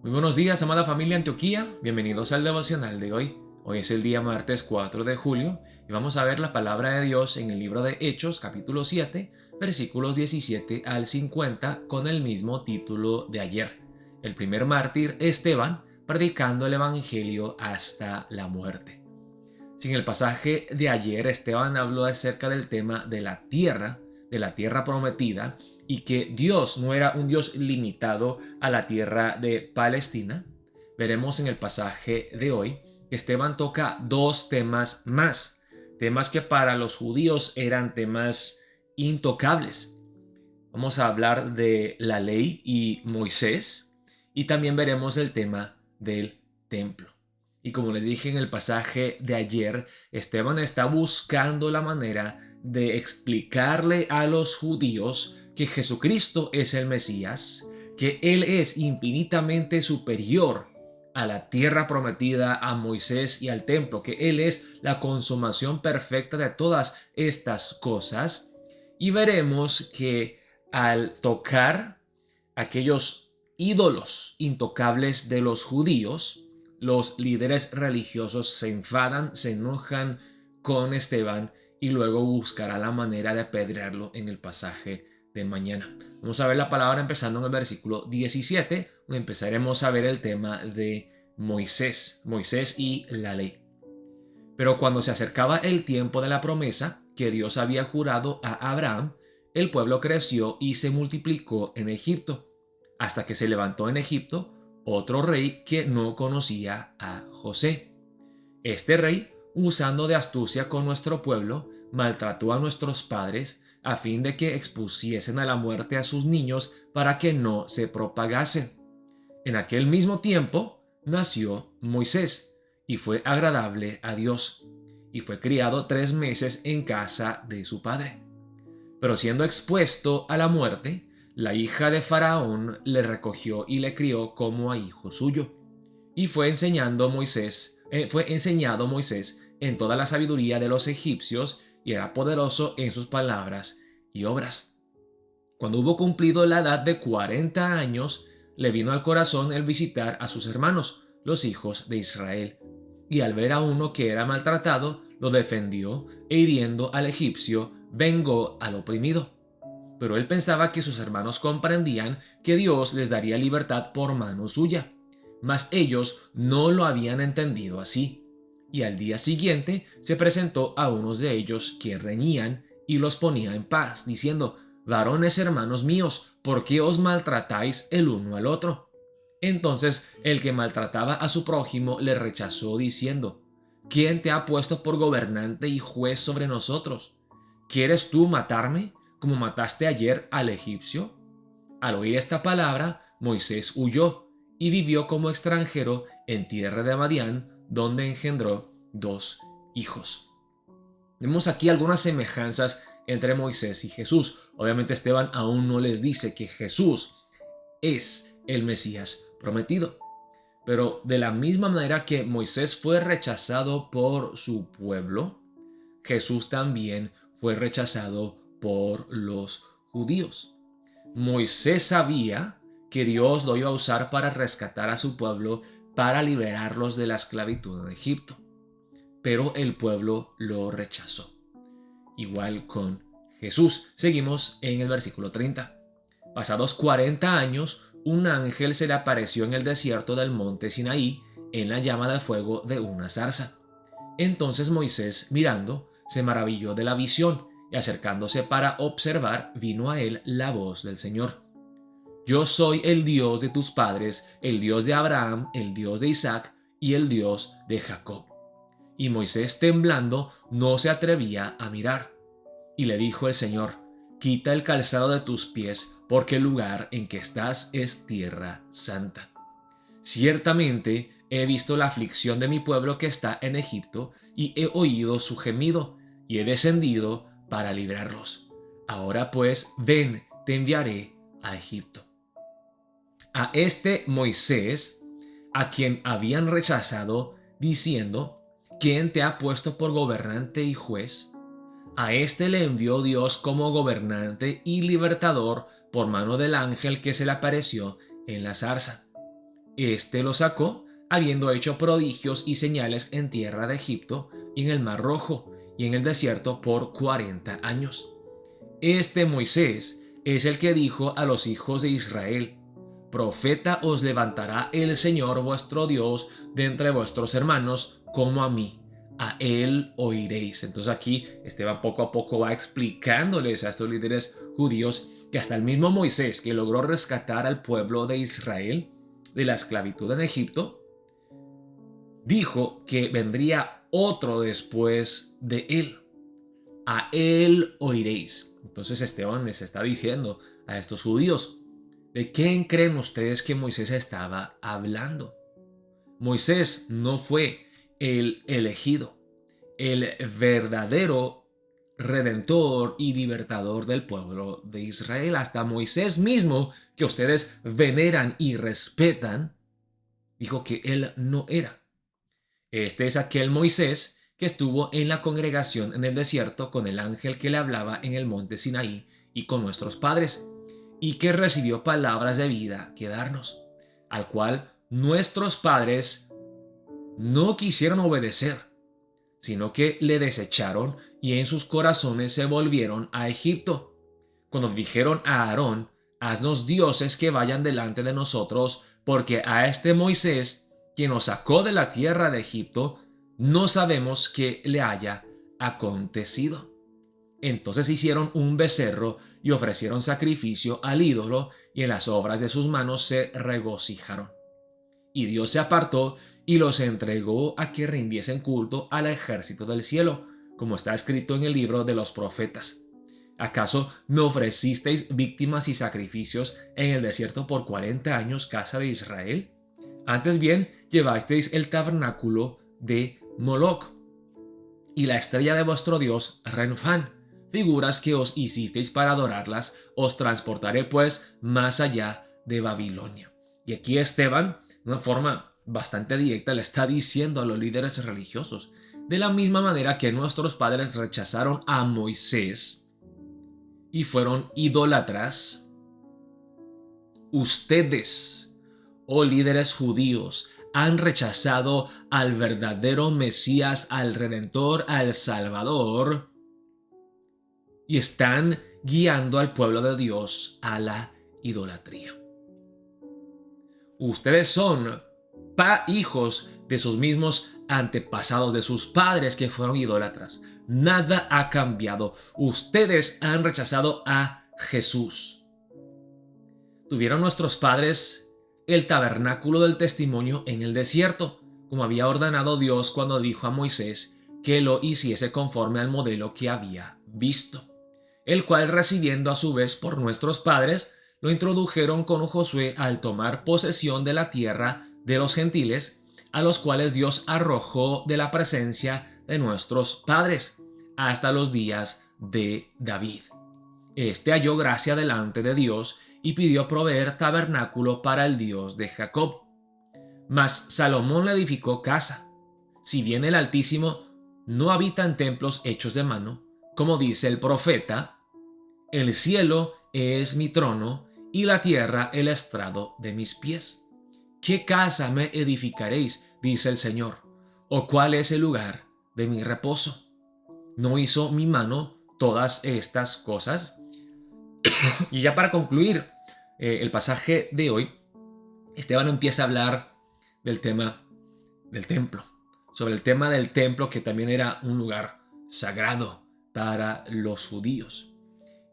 Muy buenos días, amada familia Antioquía. Bienvenidos al devocional de hoy. Hoy es el día martes 4 de julio y vamos a ver la palabra de Dios en el libro de Hechos, capítulo 7, versículos 17 al 50, con el mismo título de ayer. El primer mártir, Esteban, predicando el evangelio hasta la muerte. En el pasaje de ayer, Esteban habló acerca del tema de la tierra prometida, y que Dios no era un Dios limitado a la tierra de Palestina. Veremos en el pasaje de hoy que Esteban toca dos temas más, temas que para los judíos eran temas intocables. Vamos a hablar de la ley y Moisés, y también veremos el tema del templo. Y como les dije en el pasaje de ayer, Esteban está buscando la manera de explicarle a los judíos que Jesucristo es el Mesías, que Él es infinitamente superior a la tierra prometida, a Moisés y al templo, que Él es la consumación perfecta de todas estas cosas. Y veremos que al tocar aquellos ídolos intocables de los judíos, los líderes religiosos se enfadan, se enojan con Esteban y luego buscará la manera de apedrearlo en el pasaje de mañana. Vamos a ver la palabra empezando en el versículo 17, donde empezaremos a ver el tema de Moisés y la ley. Pero cuando se acercaba el tiempo de la promesa que Dios había jurado a Abraham, el pueblo creció y se multiplicó en Egipto, hasta que se levantó en Egipto otro rey que no conocía a José. Este rey, usando de astucia con nuestro pueblo, maltrató a nuestros padres a fin de que expusiesen a la muerte a sus niños para que no se propagasen. En aquel mismo tiempo nació Moisés y fue agradable a Dios, y fue criado 3 meses en casa de su padre. Pero siendo expuesto a la muerte, la hija de Faraón le recogió y le crió como a hijo suyo. Y fue enseñado Moisés en toda la sabiduría de los egipcios, y era poderoso en sus palabras y obras. Cuando hubo cumplido la edad de 40 años, le vino al corazón el visitar a sus hermanos, los hijos de Israel. Y al ver a uno que era maltratado, lo defendió, e hiriendo al egipcio, vengó al oprimido. Pero él pensaba que sus hermanos comprendían que Dios les daría libertad por mano suya. Mas ellos no lo habían entendido así. Y al día siguiente se presentó a unos de ellos que reñían y los ponía en paz, diciendo: varones hermanos míos, ¿por qué os maltratáis el uno al otro? Entonces el que maltrataba a su prójimo le rechazó, diciendo: ¿quién te ha puesto por gobernante y juez sobre nosotros? ¿Quieres tú matarme, como mataste ayer al egipcio? Al oír esta palabra, Moisés huyó y vivió como extranjero en tierra de Madián, donde engendró 2 hijos. Vemos aquí algunas semejanzas entre Moisés y Jesús. Obviamente Esteban aún no les dice que Jesús es el Mesías prometido. Pero de la misma manera que Moisés fue rechazado por su pueblo, Jesús también fue rechazado por los judíos. Moisés sabía que Dios lo iba a usar para rescatar a su pueblo, para liberarlos de la esclavitud de Egipto. Pero el pueblo lo rechazó. Igual con Jesús. Seguimos en el versículo 30. Pasados 40 años, un ángel se le apareció en el desierto del monte Sinaí en la llama de fuego de una zarza. Entonces Moisés, mirando, se maravilló de la visión, y acercándose para observar, vino a él la voz del Señor: yo soy el Dios de tus padres, el Dios de Abraham, el Dios de Isaac y el Dios de Jacob. Y Moisés, temblando, no se atrevía a mirar. Y le dijo el Señor: quita el calzado de tus pies, porque el lugar en que estás es tierra santa. Ciertamente he visto la aflicción de mi pueblo que está en Egipto, y he oído su gemido, y he descendido para librarlos. Ahora pues, ven, te enviaré a Egipto. A este Moisés, a quien habían rechazado, diciendo: ¿quién te ha puesto por gobernante y juez? A este le envió Dios como gobernante y libertador por mano del ángel que se le apareció en la zarza. Este lo sacó, habiendo hecho prodigios y señales en tierra de Egipto, y en el Mar Rojo, y en el desierto por 40 años. Este Moisés es el que dijo a los hijos de Israel: Profeta os levantará el Señor vuestro Dios de entre vuestros hermanos, como a mí. A él oiréis. Entonces aquí Esteban poco a poco va explicándoles a estos líderes judíos que hasta el mismo Moisés, que logró rescatar al pueblo de Israel de la esclavitud en Egipto, dijo que vendría otro después de él. A él oiréis. Entonces Esteban les está diciendo a estos judíos: ¿de quién creen ustedes que Moisés estaba hablando? Moisés no fue el elegido, el verdadero redentor y libertador del pueblo de Israel. Hasta Moisés mismo, que ustedes veneran y respetan, dijo que él no era. Este es aquel Moisés que estuvo en la congregación en el desierto con el ángel que le hablaba en el monte Sinaí y con nuestros padres, y que recibió palabras de vida que darnos, al cual nuestros padres no quisieron obedecer, sino que le desecharon y en sus corazones se volvieron a Egipto. Cuando dijeron a Aarón: haznos dioses que vayan delante de nosotros, porque a este Moisés, que nos sacó de la tierra de Egipto, no sabemos qué le haya acontecido. Entonces hicieron un becerro y ofrecieron sacrificio al ídolo, y en las obras de sus manos se regocijaron. Y Dios se apartó y los entregó a que rindiesen culto al ejército del cielo, como está escrito en el libro de los profetas. ¿Acaso me ofrecisteis víctimas y sacrificios en el desierto por 40 años, casa de Israel? Antes bien, llevasteis el tabernáculo de Moloc y la estrella de vuestro dios Renfán, figuras que os hicisteis para adorarlas. Os transportaré pues más allá de Babilonia. Y aquí Esteban, de una forma bastante directa, le está diciendo a los líderes religiosos: de la misma manera que nuestros padres rechazaron a Moisés y fueron idólatras, ustedes, oh líderes judíos, han rechazado al verdadero Mesías, al Redentor, al Salvador, y están guiando al pueblo de Dios a la idolatría. Ustedes son hijos de sus mismos antepasados, de sus padres que fueron idólatras. Nada ha cambiado. Ustedes han rechazado a Jesús. Tuvieron nuestros padres el tabernáculo del testimonio en el desierto, como había ordenado Dios cuando dijo a Moisés que lo hiciese conforme al modelo que había visto, el cual, recibiendo a su vez por nuestros padres, lo introdujeron con Josué al tomar posesión de la tierra de los gentiles, a los cuales Dios arrojó de la presencia de nuestros padres hasta los días de David. Este halló gracia delante de Dios y pidió proveer tabernáculo para el Dios de Jacob. Mas Salomón le edificó casa, si bien el Altísimo no habita en templos hechos de mano, como dice el profeta: el cielo es mi trono y la tierra el estrado de mis pies. ¿Qué casa me edificaréis?, dice el Señor, o cuál es el lugar de mi reposo. ¿No hizo mi mano todas estas cosas? Y ya para concluir el pasaje de hoy, Esteban empieza a hablar del tema del templo, sobre el tema del templo, que también era un lugar sagrado para los judíos.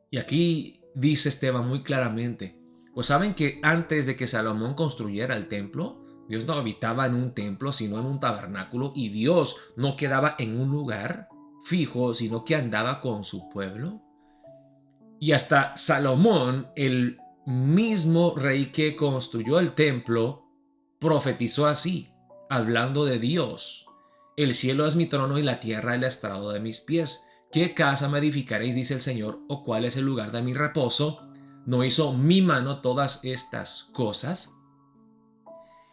Y aquí dice Esteban muy claramente: pues saben que antes de que Salomón construyera el templo, Dios no habitaba en un templo, sino en un tabernáculo, y Dios no quedaba en un lugar fijo, sino que andaba con su pueblo. Y hasta Salomón, el mismo rey que construyó el templo, profetizó así, hablando de Dios: el cielo es mi trono y la tierra el estrado de mis pies. ¿Qué casa me edificaréis?, dice el Señor, o cuál es el lugar de mi reposo. ¿No hizo mi mano todas estas cosas?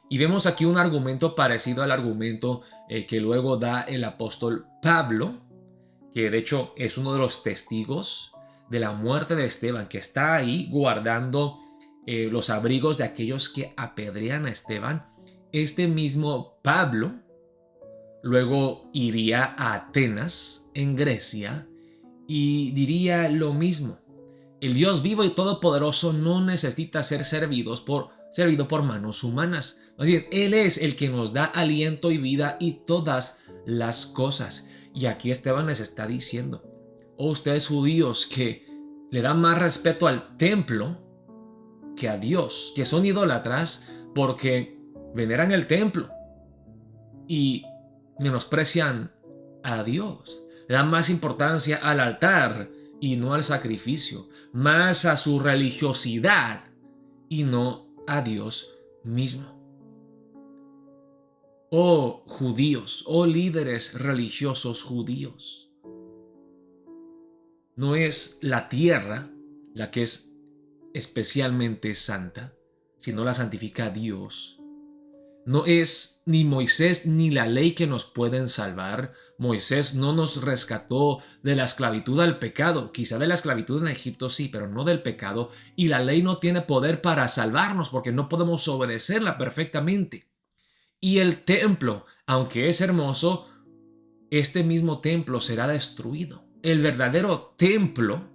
Y vemos aquí un argumento parecido al argumento que luego da el apóstol Pablo, que de hecho es uno de los testigos de la muerte de Esteban, que está ahí guardando los abrigos de aquellos que apedrean a Esteban, este mismo Pablo luego iría a Atenas, en Grecia, y diría lo mismo. El Dios vivo y todopoderoso no necesita ser servido por manos humanas. Más bien, Él es el que nos da aliento y vida y todas las cosas. Y aquí Esteban les está diciendo: oh, ustedes judíos que le dan más respeto al templo que a Dios, que son idólatras porque veneran el templo y menosprecian a Dios. Le dan más importancia al altar y no al sacrificio, más a su religiosidad y no a Dios mismo. Oh judíos, oh líderes religiosos judíos, no es la tierra la que es especialmente santa, sino la santifica Dios. No es ni Moisés ni la ley que nos pueden salvar. Moisés no nos rescató de la esclavitud al pecado. Quizá de la esclavitud en Egipto sí, pero no del pecado. Y la ley no tiene poder para salvarnos porque no podemos obedecerla perfectamente. Y el templo, aunque es hermoso, este mismo templo será destruido. El verdadero templo,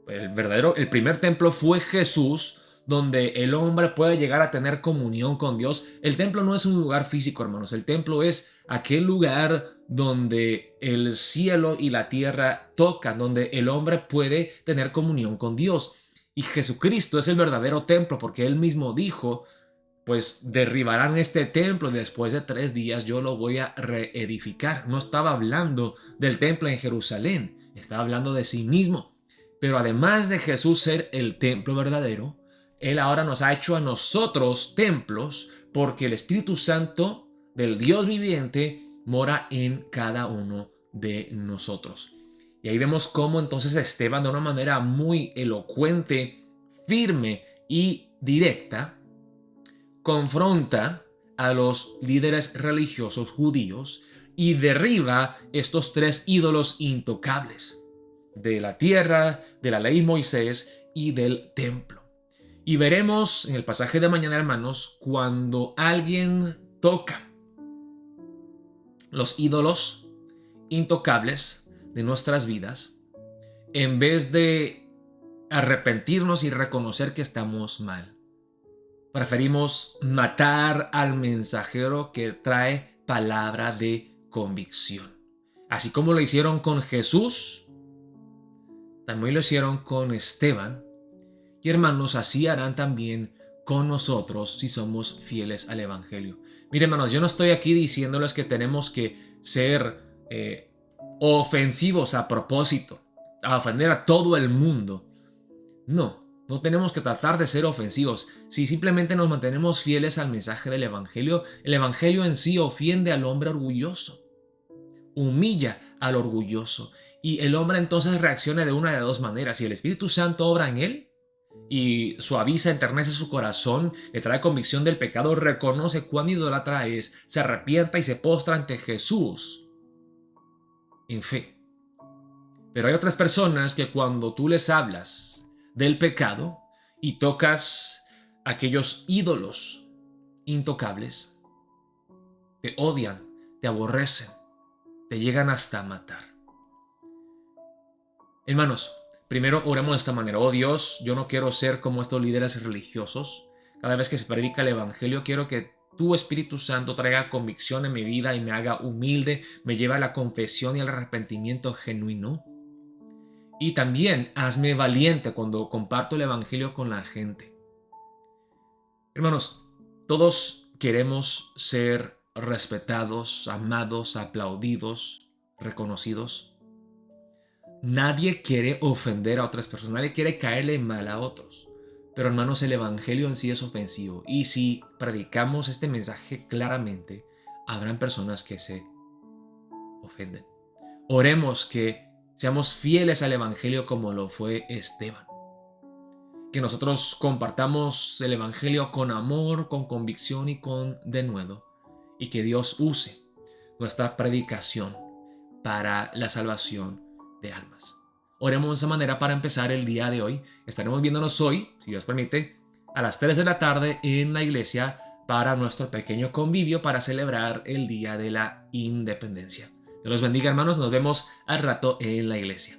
el primer templo fue Jesús, donde el hombre puede llegar a tener comunión con Dios. El templo no es un lugar físico, hermanos. El templo es aquel lugar donde el cielo y la tierra tocan, donde el hombre puede tener comunión con Dios. Y Jesucristo es el verdadero templo, porque Él mismo dijo: pues derribarán este templo y después de 3 días yo lo voy a reedificar. No estaba hablando del templo en Jerusalén, estaba hablando de sí mismo. Pero además de Jesús ser el templo verdadero, Él ahora nos ha hecho a nosotros templos, porque el Espíritu Santo del Dios viviente mora en cada uno de nosotros. Y ahí vemos cómo entonces Esteban, de una manera muy elocuente, firme y directa, confronta a los líderes religiosos judíos y derriba estos 3 ídolos intocables: de la tierra, de la ley Moisés y del templo. Y veremos en el pasaje de mañana, hermanos, cuando alguien toca los ídolos intocables de nuestras vidas, en vez de arrepentirnos y reconocer que estamos mal, preferimos matar al mensajero que trae palabra de convicción. Así como lo hicieron con Jesús, también lo hicieron con Esteban. Y hermanos, así harán también con nosotros si somos fieles al Evangelio. Miren, hermanos, yo no estoy aquí diciéndoles que tenemos que ser ofensivos a propósito, a ofender a todo el mundo. No tenemos que tratar de ser ofensivos. Si simplemente nos mantenemos fieles al mensaje del Evangelio, el Evangelio en sí ofiende al hombre orgulloso, humilla al orgulloso, y el hombre entonces reacciona de una de 2 maneras. Si el Espíritu Santo obra en él y suaviza, enternece su corazón, le trae convicción del pecado, reconoce cuán idólatra es, se arrepienta y se postra ante Jesús en fe. Pero hay otras personas que cuando tú les hablas del pecado y tocas aquellos ídolos intocables, te odian, te aborrecen, te llegan hasta matar. Hermanos, primero oremos de esta manera. Oh Dios, yo no quiero ser como estos líderes religiosos. Cada vez que se predica el Evangelio, quiero que tu Espíritu Santo traiga convicción en mi vida y me haga humilde, me lleve a la confesión y al arrepentimiento genuino. Y también hazme valiente cuando comparto el Evangelio con la gente. Hermanos, todos queremos ser respetados, amados, aplaudidos, reconocidos. Nadie quiere ofender a otras personas, nadie quiere caerle mal a otros. Pero hermanos, el Evangelio en sí es ofensivo. Y si predicamos este mensaje claramente, habrán personas que se ofenden. Oremos que seamos fieles al Evangelio como lo fue Esteban. Que nosotros compartamos el Evangelio con amor, con convicción y con denuedo. Y que Dios use nuestra predicación para la salvación de almas. Oremos de esa manera para empezar el día de hoy. Estaremos viéndonos hoy, si Dios permite, a las 3 de la tarde en la iglesia para nuestro pequeño convivio para celebrar el Día de la Independencia. Dios los bendiga, hermanos. Nos vemos al rato en la iglesia.